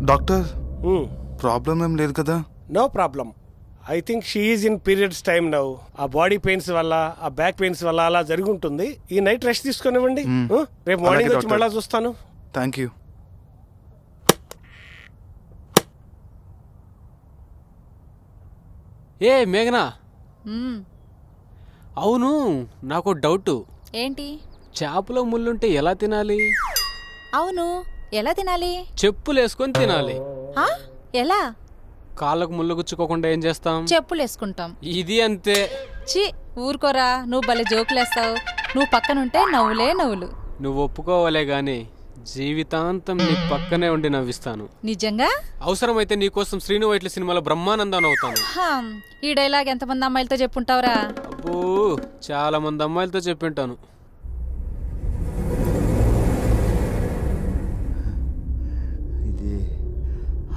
Doctor problem ఏం లేదు కదా? No problem. I think she is in periods time now. ఆ బాడీ పెయిన్స్ వల్ల, ఆ బ్యాక్ పెయిన్స్ వల్ల అలా జరిగి ఉంటుంది. ఈ నైట్ రెస్ట్ తీసుకునివ్వండి. రేపు మార్నింగ్ వచ్చి మళ్ళా చూస్తాను. Thank you. ఏ మేఘనా, అవును నాకు డౌట్. ఏంటి? చేపలో ముళ్ళుంటే ఎలా తినాలి? అవును, ఎలా తినాలి? చెప్పులు వేసుకొని తినాలి. ఎలా? కాళ్ళకు ముళ్ళు గుచ్చుకోకుండా ఏం చేస్తాం? చెప్పులు వేసుకుంటాం. ఇది అంతే. చి ఊరుకోరా, నువ్వు భలే జోకులేస్తావు. నువ్వు పక్కనుంటే నవ్వులే నవ్వులు. నువ్వు ఒప్పుకోవాలే గాని జీవితాంతం నీ పక్కనే ఉండి నవ్విస్తాను. నిజంగా? అవసరమైతే నీకోసం శ్రీను వైట్ల సినిమాలో బ్రహ్మానందం అవుతాను. ఈ డైలాగ్ ఎంతమంది అమ్మాయిలతో చెప్పుంటావురా? అబ్బో, చాలా మంది అమ్మాయిలతో చెప్పింటాను. ఇది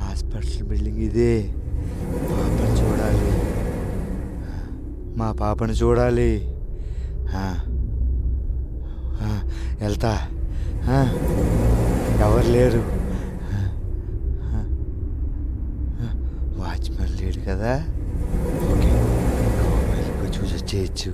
హాస్పిటల్ బిల్డింగ్. ఇదే పాపను చూడాలి, మా పాపను చూడాలి. వెళ్తా. ఎవరు లేరు, వాచ్మెన్ లేడు కదా. ఓకే, మొబైల్ చూసి వచ్చేయచ్చు.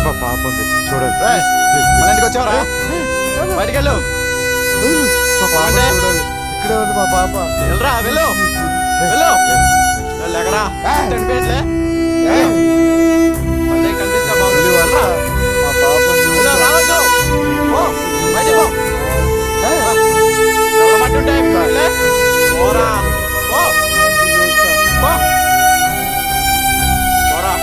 మా పాప ఉంది, చూడాలి. వచ్చావరా? బయటికి వెళ్ళు. మా పాప చూడాలి. ఇక్కడే ఉంది మా పాప. వెళ్ళరా, వెళ్ళు వెళ్ళు. లేకరా, మళ్ళీ కనిపిస్తా బాగుంది. మా పాప రావద్దు, బయటికి పో. వెళ్ళమంటుంటే పోరా, పో పోరా.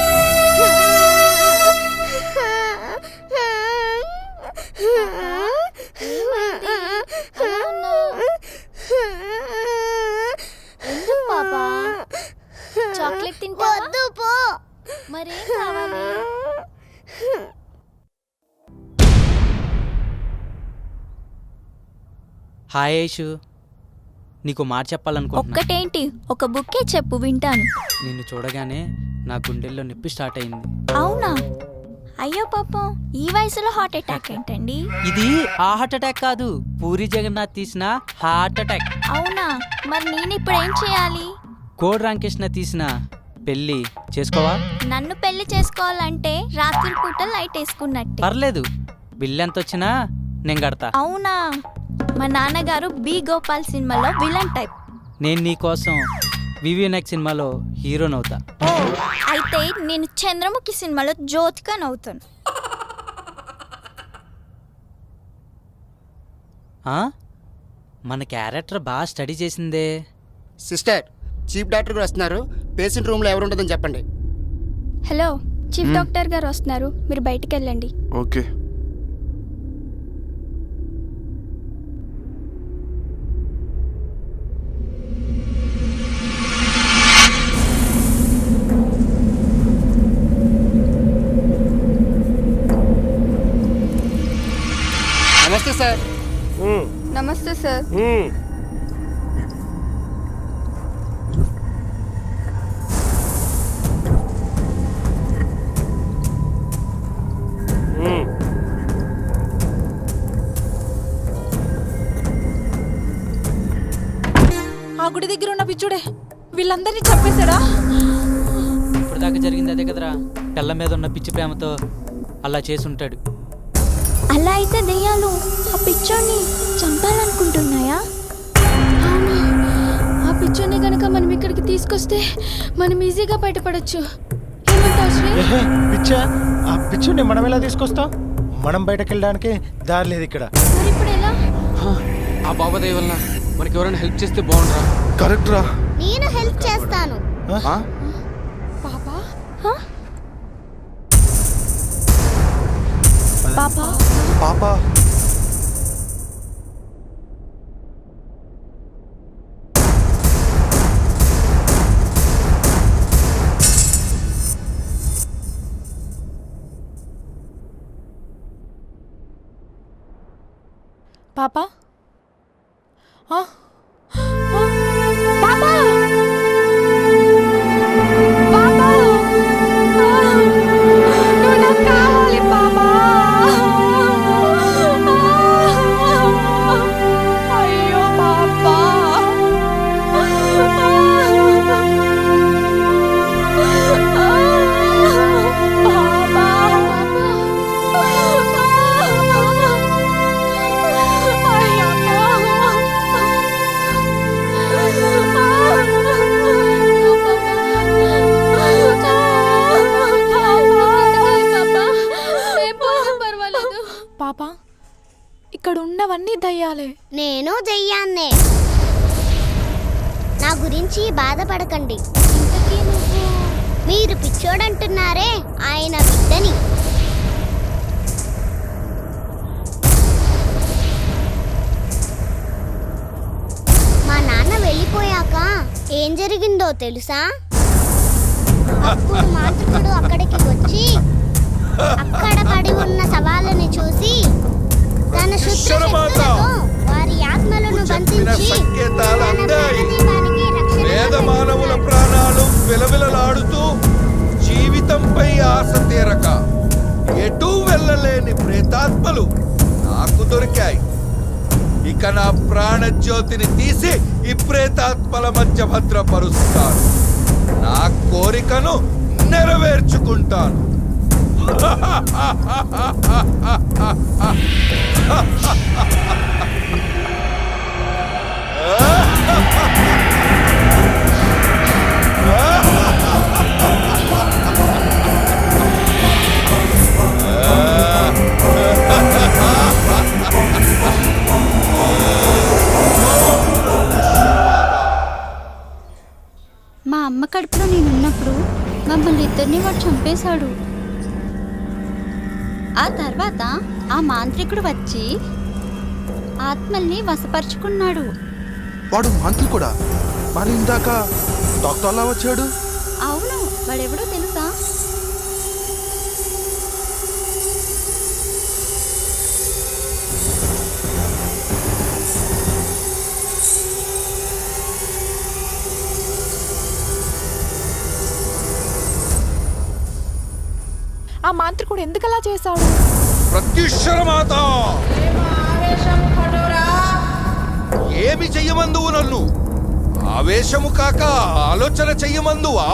ఎందుకు పాపా? చాక్లెట్ తింటా? వద్దు, పో. మరేం కావాలి? హాయ్ ఐషు, నీకు మాట చెప్పాలనుకుంటున్నా. ఒక్కటేంటి, ఒక బుక్కే చెప్పు, వింటాను. నిన్ను చూడగానే నా గుండెల్లో నొప్పి స్టార్ట్ అయింది. అవునా? అయ్యో పాపం, ఈ వయసులో హార్ట్ అటాక్ ఏంటండి? ఇది ఆ హార్ట్ అటాక్ కాదు, పూరి జగన్నాథ్ తీసిన హార్ట్ అటాక్. అవునా? మరి నేను ఇప్పుడు ఏం చేయాలి? కోడి రామకృష్ణ తీసిన పెళ్లి చేసుకోవా? నన్ను పెళ్లి చేసుకోవాలంటే రాత్రి పూట లైట్ వేసుకున్నట్టే. పర్లేదు, బిల్ ఎంత వచ్చినా నేను కడతా. అవునా? మా నాన్నగారు బి గోపాల్ సినిమాలో విలన్ టైప్. నేను నీ కోసం వివిఎన్ఎక్స్ సినిమాలో హీరోనవుతా. ఓ, అయితే నేను చంద్రముఖి సినిమాలో జ్యోతిగా నవ్వుతాను. మన క్యారెక్టర్ బాగా స్టడీ చేసిందే. సిస్టర్, చీఫ్ డాక్టర్ గారు వస్తున్నారు. పేషెంట్ రూమ్లో ఎవరు ఉంటుందని చెప్పండి. హలో, చీఫ్ డాక్టర్ గారు వస్తున్నారు, మీరు బయటికి వెళ్ళండి. ఓకే. నమస్తే సార్. నమస్తే సార్. ఆ గుడి దగ్గర ఉన్న పిచ్చుడే వీళ్ళందరినీ చంపేశాడా? ఇప్పుడు దాకా జరిగింది అదే కదరా, పిల్ల మీద ఉన్న పిచ్చి ప్రేమతో అలా చేసుంటాడు. అలా అయితే దెయ్యాలు ఆ పిచ్చోని చంపాలనుకుంటున్నాయా? ఆ పిచ్చోని గనక మనం ఇక్కడికి తీసుకొస్తే మనం ఈజీగా బయటపడొచ్చు. ఏమంటావు శ్రీ? పిచ్చా, ఆ పిచ్చుని మనం ఎలా తీసుకొస్తాం? మనం బయటకు వెళ్ళడానికి దారి లేదు ఇక్కడ. మరి ఇప్పుడు ఎలా? ఆ బాబా దయ వల్ల మనకి ఎవరైనా హెల్ప్ చేస్తే బాగుండరా? కరెక్ట్ రా. నేను హెల్ప్ చేస్తాను. బాబా పాప పాప పాప పాప పాప నువ్వు నాకు కావాలి పాప. అయ్యో పాప పాప ఇక్కడ ఉన్నవన్నీ దయ్యాలే. నేను దెయ్యాన్నే. నా గురించి బాధపడకండి. ఇంతకీ నువ్వు మీరు పిచ్చోడంటున్నారే, ఆయన బిడ్డని. మా నాన్న వెళ్ళిపోయాక ఏం జరిగిందో తెలుసా? అప్పుడు మాంత్రికుడు అక్కడికి వచ్చి అక్కడ పడి ఉన్న శవాలను చూసి తన శుద్ధశక్తులతో వారి ఆత్మలను బంధించి వేద మానవుల ప్రాణాలు విలవిలలాడుతూ జీవితంపై ఆశ తీరక ఎటూ వెళ్ళలేని ప్రేతాత్మలు నాకు దొరికాయి. ఇక నా ప్రాణజ్యోతిని తీసి ఈ ప్రేతాత్మల మధ్య భద్రపరుస్తాను. నా కోరికను నెరవేర్చుకుంటాను. మా అమ్మ కడుపులో నేనున్నప్పుడు మమ్మల్ని ఇద్దరిని వాడు చంపేశాడు. ఆ తర్వాత ఆ మాంత్రికుడు వచ్చి ఆత్మల్ని వశపరుచుకున్నాడు. వాడు మాంత్రికుడా? మరి ఇందాక డాక్టర్లా వచ్చాడు. అవును, వాడెవడో తెలుసా? ఆ మాంత్రికుడు ఎందుకలా చేశాడు? ప్రత్యుషరమాత, ఏమి చెయ్యమందువు? నన్ను ఆవేశము కాక ఆలోచన చెయ్యమందువా?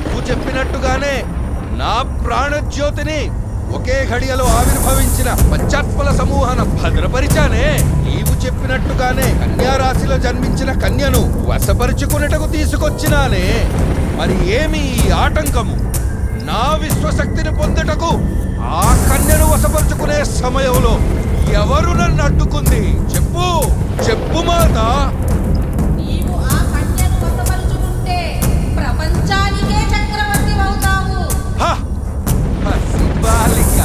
నువ్వు చెప్పినట్టుగానే నా ప్రాణజ్యోతిని ఒకే ఘడియలో ఆవిర్భవించిన పంచాత్మల సమూహాన భద్రపరిచానే. నీవు చెప్పినట్టుగానే కన్యారాశిలో జన్మించిన కన్యను వశపరుచుకునేటకు తీసుకొచ్చినానే. మరి ఏమి ఈ ఆటంకము? నా విశ్వశక్తిని పొందుటకు ఆ కన్యను వశపరుచుకునే సమయంలో ఎవరు నన్ను అడ్డుకుంది? చెప్పు చెప్పు మాత. నీవు ఆ కన్యను వశపరుచుకుంటే ప్రపంచానికే చక్రవర్తి అవుతావు. బాలిక,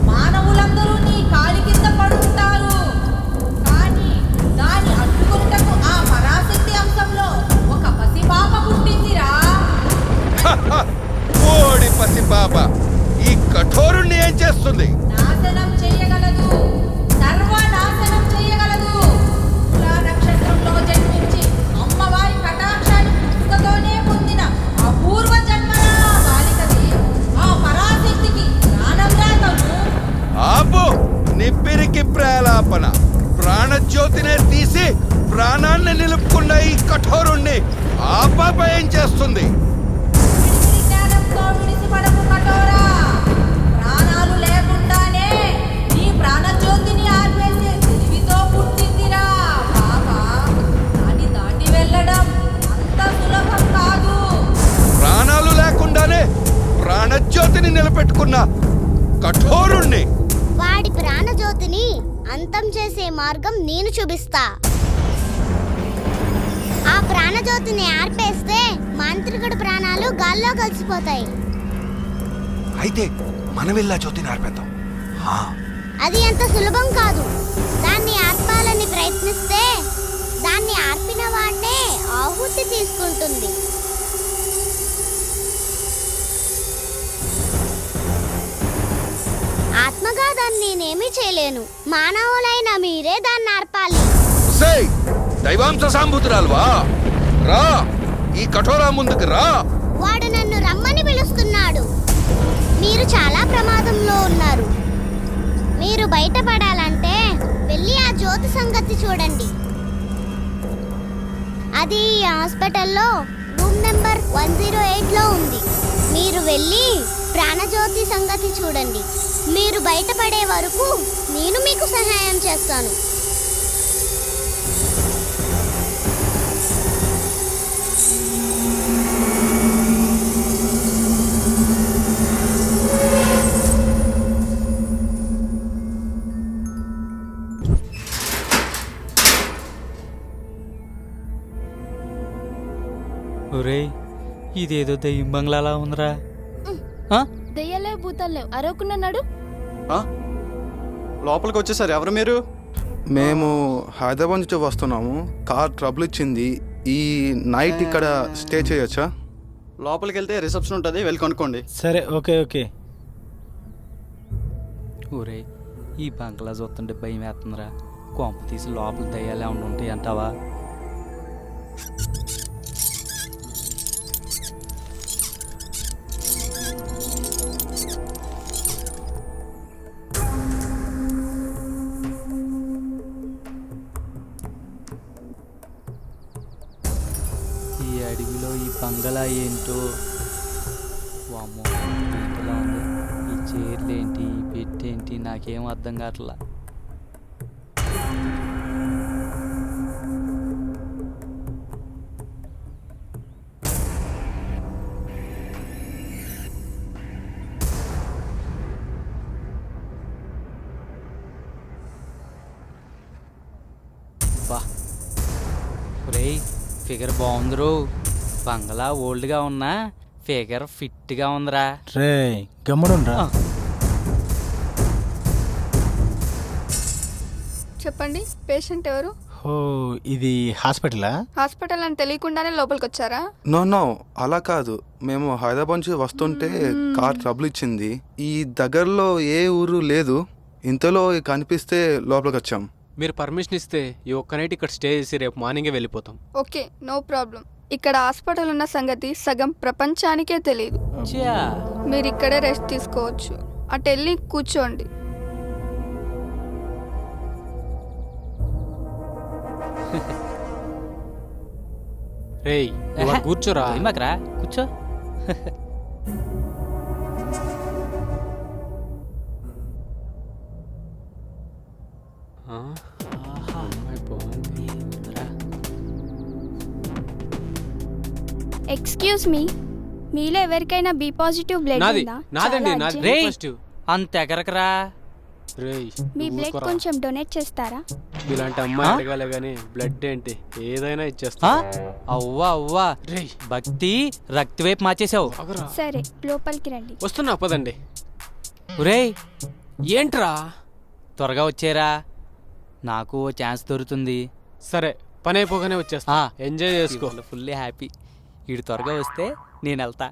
మానవులందరూ నీ కాలి కింద పడుంటారు. కానీ దాని అడ్డుకుంటకు ఆ పరాశక్తి అంశంలో ఒక పసిపాప పుట్టిందిరా. ఓడి పసిపాప ఈ కఠోరుణ్ణి ఏం చేస్తుంది? నాశనం చేయగలదు, సర్వనాశనం చేయగలదు. తులా నక్షత్రంలో జన్మించి అమ్మవారి కటాక్షాన్ని పుట్టుకతోనే పొందిన అపూర్వ జన్మరా బాలికది. ఆ పరాశక్తికి ప్రాణం రాతను. ఆపు నిప్పిరికి ప్రేలాపన. ప్రాణజ్యోతినే తీసి ప్రాణాన్ని నిలుపుకున్న ఈ కఠోరుణ్ణి ఆ పాప ఏం చేస్తుంది? జ్ఞానంతో విడిసిపడకు కఠోరా. ప్రాణాలు లేకుండానే నీ ప్రాణజ్యోతిని ఆర్పేసే తెలివితో పుట్టిందిరా పాప. దాన్ని దాటి వెళ్ళడం అంత సులభం కాదు. ప్రాణాలు లేకుండానే ప్రాణజ్యోతిని నిలబెట్టుకున్న కఠోరుణ్ణి, వాడి ప్రాణజ్యోతిని అంతం చేసే మార్గం నేను చూపిస్తా. ఆ ప్రాణజ్యోతిని ఆర్పేస్తే మాంత్రికుడి ప్రాణాలు గాల్లో కలిసిపోతాయి. అయితే మనం వెళ్ళి ఆ జ్యోతిని ఆర్పేద్దాం. అది అంత సులభం కాదు. దాన్ని ఆర్పాలని ప్రయత్నిస్తే దాన్ని ఆర్పిన వాడినే ఆహుతి తీసుకుంటుంది. ఆత్మగా దాన్ని నేనేమీ చేయలేను. మానవులైన మీరే దాన్ని ఆర్పాలి. ఒసేయ్, దైవాంశ సంభూతురాలువా, రా, ఈ కఠోరా ముందుకు రా. వాడు నన్ను రమ్మని పిలుస్తున్నాడు. మీరు చాలా ప్రమాదంలో ఉన్నారు. మీరు బయటపడాలంటే వెళ్ళి ఆ జ్యోతి సంగతి చూడండి. అది ఈ హాస్పిటల్లో రూమ్ నెంబర్ 108లో ఉంది. మీరు వెళ్ళి ప్రాణజ్యోతి సంగతి చూడండి. మీరు బయటపడే వరకు నేను మీకు సహాయం చేస్తాను. ఒరేయ్, ఇదేదో దయ్యం బంగ్లాలా ఉందిరా. దెయ్యాలే భూతాలేవు అరవకున్నాడు. లోపలికి వచ్చేసారు. ఎవరు మీరు? మేము హైదరాబాద్ నుంచి వస్తున్నాము. కార్ ట్రబుల్ ఇచ్చింది. ఈ నైట్ ఇక్కడ స్టే చేయొచ్చా? లోపలికి వెళ్తే రిసెప్షన్ ఉంటుంది, వెళ్ళి కొనుక్కోండి. సరే, ఓకే ఓకే. ఒరేయ్, ఈ బంగ్లా చూస్తుంటే భయం వేస్తుందిరా. కొంప తీసి లోపల దయ్యాలు ఏమైనా ఉంటాయి అంటావా? ఈ అడవిలో ఈ బంగళా ఏంటో, వామ్మో ఏంటిలా ఉంది. ఈ చైర్లు ఏంటి, ఈ బెడ్ ఏంటి, నాకేం అర్థం కావట్లా. బా ఒరేయ్, ఫిగర్ బాగుందిరో. బంగ్లా ఓల్డ్గా ఉన్నా ఫిగర్ ఫిట్గా ఉందిరా. రే గమ్ముడుండ్రా. చెప్పండి, పేషెంట్ ఎవరు? ఓ, ఇది హాస్పిటలా? హాస్పిటల్ అని తెలియకుండానే లోపలికి వచ్చారా? నో అలా కాదు. మేము హైదరాబాద్ నుంచి వస్తుంటే కార్ ట్రబుల్ ఇచ్చింది. ఈ దగ్గరలో ఏ ఊరు లేదు. ఇంతలో కనిపిస్తే లోపలికి వచ్చాం. మీరు పర్మిషన్ ఇస్తే ఈ ఒక్క నైట్ ఇక్కడ స్టే చేసి రేపు మార్నింగే వెళ్ళిపోతాం. Okay, no problem. ఇక్కడ హాస్పిటల్ ఉన్న సంగతి సగం ప్రపంచానికే తెలియదు. ఛా, మీరు ఇక్కడే రెస్ట్ తీసుకోవచ్చు. అటు వెళ్ళి కూర్చోండి. రేయ్, నువ్వు అక్కడ కూర్చోరా. భయమాకరా, కూర్చో. ఆ? అమ్మాయి బాగుంది. ఎక్స్క్యూజ్ మీ, మీలో ఎవరికైనా బి పాజిటివ్ బ్లడ్ నాది ఉందా? నాదండి, చాలా నాది urgent. రేయ్. పాజిటివ్. అంత ఎగరకరా. రేయ్, మీ నువ్వు బ్లడ్ ఊరుకోరా. కొంచెం డొనేట్ చేస్తారా? ఇలాంటి అమ్మాయి అడగాలి గానీ బ్లడ్ ఏంటి, ఏదైనా ఇచ్చేస్తా. అవ్వా అవ్వా, రేయ్, భక్తి రక్తి వైపు మార్చేసావు. ఆగురా. సరే, లోపలికి రండి. వస్తున్నా పదండి. ఒరేయ్, ఏంట్రా? త్వరగా వచ్చేరా, నాకు ఓ ఛాన్స్ దొరుకుతుంది. సరే, పని అయిపోగానే వచ్చేస్తా. ఎంజాయ్ చేసుకో. Fully happy. వీడు త్వరగా వస్తే నేను వెళ్తా.